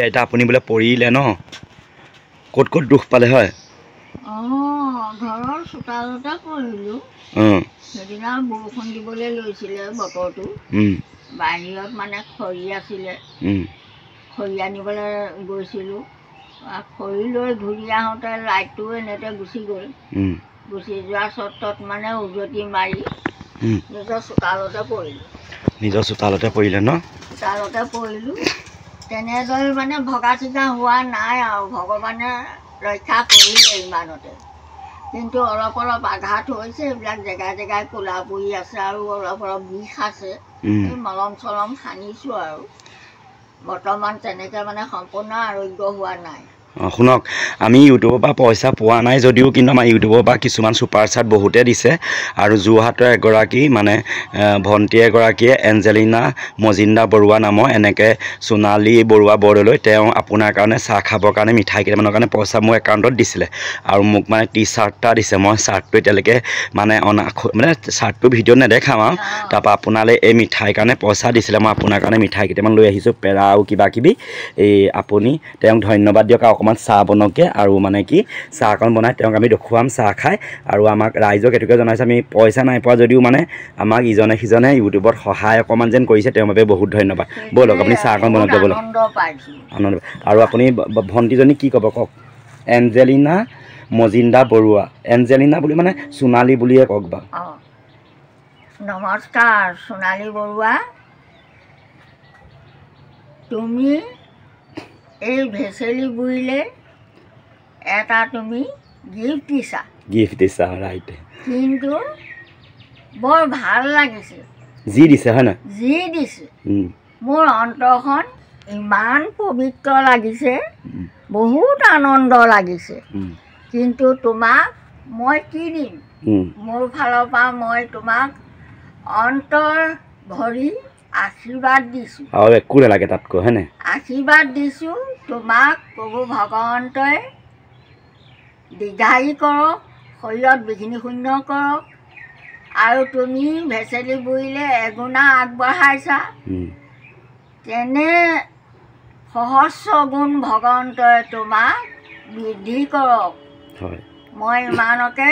আইতা আপুনি বোলে পৰিলে ন ক'ত ক'ত দুখ পালে হয় ঘৰৰ চোতালতে পৰিলোঁ সেইদিনা বৰষুণ দিবলৈ লৈছিলে বতৰটো বাহিৰত মানে খৰি আছিলে খৰি আনিবলৈ গৈছিলোঁ খৰি লৈ ঘূৰি আহোঁতে লাইটটো এনেতে গুচি গ'ল গুচি যোৱাৰ চৰ্তত মানে উজটি মাৰি নিজৰ চোতালতে পৰিলে ন চোতালতে পৰিলোঁ তেনেদৰে মানে ভগা চিগা হোৱা নাই আৰু ভগৱানে ৰক্ষা কৰিলে ইমানতে কিন্তু অলপ অলপ আঘাত হৈছে এইবিলাক জেগাই জেগাই ক'লা পৰি আছে আৰু অলপ অলপ বিষ আছে মলম চলম সানিছোঁ আৰু বৰ্তমান তেনেকৈ মানে সম্পূৰ্ণ আৰোগ্য হোৱা নাই শুনক আমি ইউটিউবৰ পৰা পইচা পোৱা নাই যদিও কিন্তু আমাৰ ইউটিউবৰ পৰা কিছুমান ছুপাৰ চাট বহুতে দিছে আৰু যোৰহাটৰ এগৰাকী মানে ভণ্টি এগৰাকীয়ে এঞ্জেলিনা মজিন্দা বৰুৱা নামৰ এনেকৈ সোণালী বৰুৱা বৰদলৈ তেওঁ আপোনাৰ কাৰণে চাহ খাবৰ কাৰণে মিঠাই কেইটামানৰ কাৰণে পইচা মোৰ একাউণ্টত দিছিলে আৰু মোক মানে টি চাৰ্ট এটা দিছে মই চাৰ্টটো এতিয়ালৈকে মানে মানে চাৰ্টটো ভিডিঅ'ত নেদেখাম আৰু তাৰপৰা আপোনালৈ এই মিঠাইৰ কাৰণে পইচা দিছিলে মই আপোনাৰ কাৰণে মিঠাই কেইটামান লৈ আহিছোঁ পেৰা আৰু কিবা কিবি এই আপুনি তেওঁক ধন্যবাদ দিয়ক অকণমান চাহ বনকে আৰু মানে কি চাহকণ বনাই তেওঁক আমি দেখুৱাম চাহ খাই আৰু আমাক ৰাইজক এইটোকে জনাইছে আমি পইচা নাই পোৱা যদিও মানে আমাক ইজনে সিজনে ইউটিউবত সহায় অকণমান যেন কৰিছে তেওঁৰ বাবে বহুত ধন্যবাদ ব'লক আপুনি চাহকণ বনাওক ব'লক আনন্দ আৰু আপুনি ভণ্টিজনী কি ক'ব কওক এঞ্জেলিনা মজিন্দা বৰুৱা এঞ্জেলিনা বুলি মানে সোণালী বুলিয়ে কওক বা নমস্কাৰ সোণালী বৰুৱা তুমি এই ভেচেলি বুইলে এটা তুমি গিফ্ট দিছা ৰাইট কিন্তু বৰ ভাল লাগিছে যি দিছে হয় না যি দিছে মোৰ অন্তৰখন ইমান পবিত্ৰ লাগিছে বহুত আনন্দ লাগিছে কিন্তু তোমাক মই কি দিম মোৰ ফালৰ পৰা মই তোমাক অন্তৰ ভৰি আশীৰ্বাদ দিছোঁ আৰু একো নালাগে তাতকৈ হয়নে আশীৰ্বাদ দিছোঁ তোমাক প্ৰভু ভগৱন্তই দীৰ্ঘায়ু কৰক শৰীৰত বিঘিনি শূন্য কৰক আৰু তুমি ভেচেলি বুইলে এগুণা আগবঢ়াইছা তেনে সহস্ৰ গুণ ভগৱন্তই তোমাক বৃদ্ধি কৰক মই ইমানকে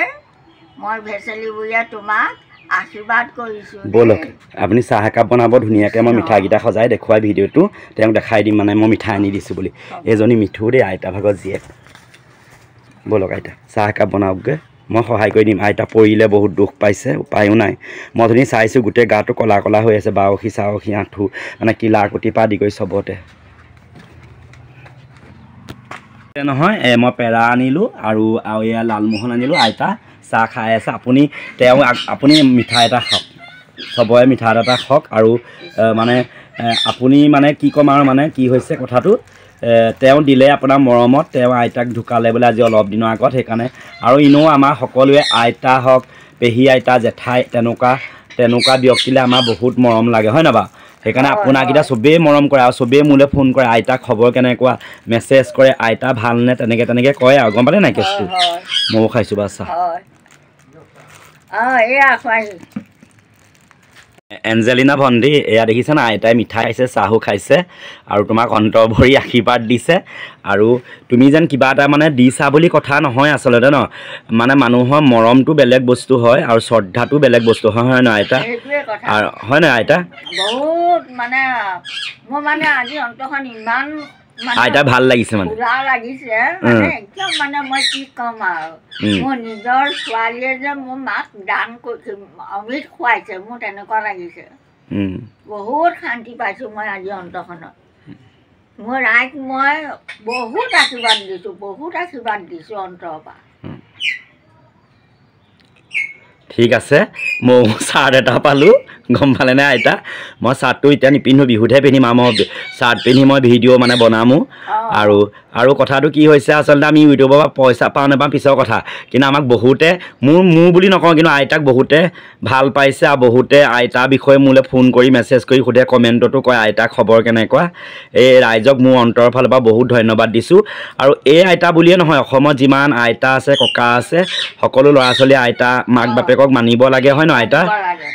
মই ভেচেলি বুইলে তোমাক আশীৰ্বাদ কৰিছোঁ ব'লক আপুনি চাহ একাপ বনাব ধুনীয়াকৈ মই মিঠাইকেইটা সজাই দেখুৱাই ভিডিঅ'টো তেওঁক দেখাই দিম মানে মই মিঠাই আনি দিছোঁ বুলি এজনী মিঠু দেই আইতা ভাগত জীয়েক ব'লক আইতা চাহ একাপ বনাওকগৈ মই সহায় কৰি দিম আইতা পৰিলে বহুত দুখ পাইছে উপায়ো নাই মই ধুনীয়া চাইছোঁ গোটেই গাটো ক'লা ক'লা হৈ আছে বাউসী চাউসী আঁঠু মানে কিলাৰ কুটিৰ পৰা আদি কৰি চবতে নহয় মই পেৰা আনিলোঁ আৰু এয়া লালমোহন আনিলোঁ আইতা চাহ খাই আছে আপুনি মিঠাই এটা খাওক চবৰে মিঠাই এটা খাওক আৰু মানে আপুনি মানে কি ক'ম আৰু মানে কি হৈছে কথাটো তেওঁ দিলে আপোনাৰ মৰমত তেওঁ আইতাক ঢুকালে বোলে আজি অলপ দিনৰ আগত সেইকাৰণে আৰু এনেও আমাৰ সকলোৱে আইতা হওক পেহী আইতা জেঠাই তেনেকুৱা ব্যক্তিলে আমাৰ বহুত মৰম লাগে হয় নাই বাৰু সেইকাৰণে আপোনাৰকেইটা চবেই মৰম কৰে আৰু চবেই মোলৈ ফোন কৰে আইতা খবৰ কেনেকুৱা মেছেজ কৰে আইতা ভালনে তেনেকৈ কয় আৰু গম পালে নাই কেছটো ময়ো খাইছোঁ বা চাহ এঞ্জেলিনা ভণ্টি এয়া দেখিছে না আইতাই মিঠাই খাইছে চাহো খাইছে আৰু তোমাক অন্তৰ ভৰি আশীৰ্বাদ দিছে আৰু তুমি যেন কিবা এটা মানে দিছা বুলি কথা নহয় আচলতে ন মানে মানুহৰ মৰমটো বেলেগ বস্তু হয় আৰু শ্ৰদ্ধাটো বেলেগ বস্তু হয় হয় নহয় আইতা আৰু হয় নহয় আইতা বহুত মানে মোৰ মানে আজি অন্তৰখন ইমান আইতা ভাল লাগিছে মানে লাগিছে একদম মানে মই কি ক'ম আৰু মোৰ নিজৰ ছোৱালীয়ে যে মোৰ মাক দান কৰিছে অমৃত খুৱাইছে মোৰ তেনেকুৱা লাগিছে বহুত শান্তি পাইছোঁ মই আজি অন্তৰখনত মোৰ ৰাইক মই বহুত আশীৰ্বাদ দিছোঁ অন্তৰৰ পৰা ঠিক আছে মই চাৰ্ট এটা পালোঁ গম পালেনে আইতা মই চাৰ্টটো এতিয়া নিপিন্ধোঁ বিহুতহে পিন্ধিম আৰু মই চাৰ্ট পিন্ধি মই ভিডিঅ' মানে বনামো আৰু কথাটো কি হৈছে আচলতে আমি ইউটিউবৰ পৰা পইচা পাওঁ নাপাওঁ পিছৰ কথা কিন্তু আমাক বহুতে মোৰ বুলি নকওঁ কিন্তু আইতাক বহুতে ভাল পাইছে আৰু বহুতে আইতাৰ বিষয়ে মোলৈ ফোন কৰি মেছেজ কৰি সোধে কমেণ্টতো কয় আইতাৰ খবৰ কেনেকুৱা এই ৰাইজক মোৰ অন্তৰৰ ফালৰ পৰা বহুত ধন্যবাদ দিছোঁ আৰু এই আইতা বুলিয়ে নহয় অসমত যিমান আইতা আছে ককা আছে সকলো ল'ৰা ছোৱালীয়ে আইতা মাক বাপেকক মানিব লাগে হয় ন আইতা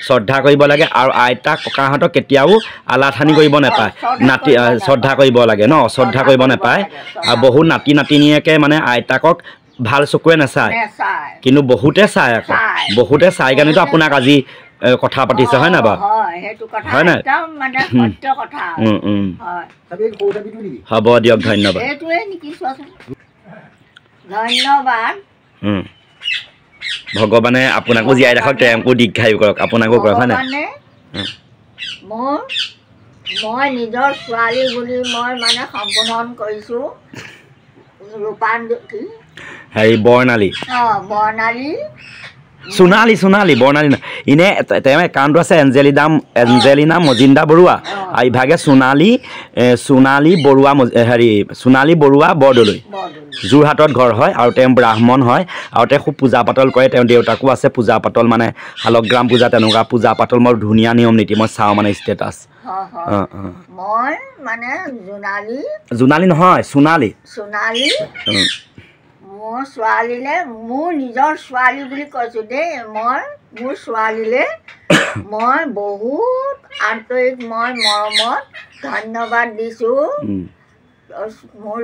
শ্ৰদ্ধা কৰিব লাগে আৰু আইতা ককাহঁতক কেতিয়াও আলাথানি কৰিব নাপায় নাতি শ্ৰদ্ধা কৰিব লাগে ন শ্ৰদ্ধা কৰিব নাপায় আৰু বহুত নাতি নাতিনীয়েকে মানে আইতাকক ভাল চকুৱে নাচায় কিন্তু বহুতে চায় আকৌ বহুতে চাই কাৰণেতো আপোনাক আজি কথা পাতিছে হয় না বাৰু হয় নাই হ'ব দিয়ক ধন্যবাদ ধন্যবাদ ভগৱানে আপোনাকো জীয়াই ৰাখক তেওঁকো দীৰ্ঘায়ু কৰক আপোনাকো কৰক হয় নাই মই নিজৰ ছোৱালী বুলি মই মানে সম্বোধন কৰিছোঁ হেৰি বৰ্ণালী বৰ্ণালী সোণালী বৰ্ণালী এনে তেওঁ একাউণ্টটো আছে এঞ্জেলিনা মজিন্দা বৰুৱা আৰু ইভাগে সোণালী বৰুৱা হেৰি সোণালী বৰুৱা বৰদলৈ যোৰহাটত ঘৰ হয় আৰু তেওঁ ব্ৰাহ্মণ হয় আৰু তেওঁ খুব পূজা পাতল কৰে তেওঁৰ দেউতাকো আছে পূজা পাতল মানে শালগ্ৰাম পূজা তেনেকুৱা পূজা পাতল মোৰ ধুনীয়া নিয়ম নীতি মই চাওঁ মানে ষ্টেটাছ মই মানে জোনালী নহয় সোণালী মোৰ ছোৱালীলৈ মোৰ নিজৰ ছোৱালী বুলি কৈছোঁ দেই মই মোৰ ছোৱালীলৈ মই বহুত আন্তৰিক মই মৰমত ধন্যবাদ দিছোঁ মোৰ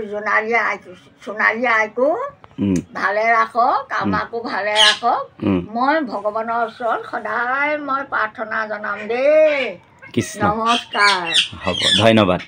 সোণালী আইকো ভালে ৰাখক আমাকো ভালে ৰাখক মই ভগৱানৰ ওচৰত সদায় মই প্ৰাৰ্থনা জনাম দেই কৃষ্ণ নমস্কাৰ হ'ব ধন্যবাদ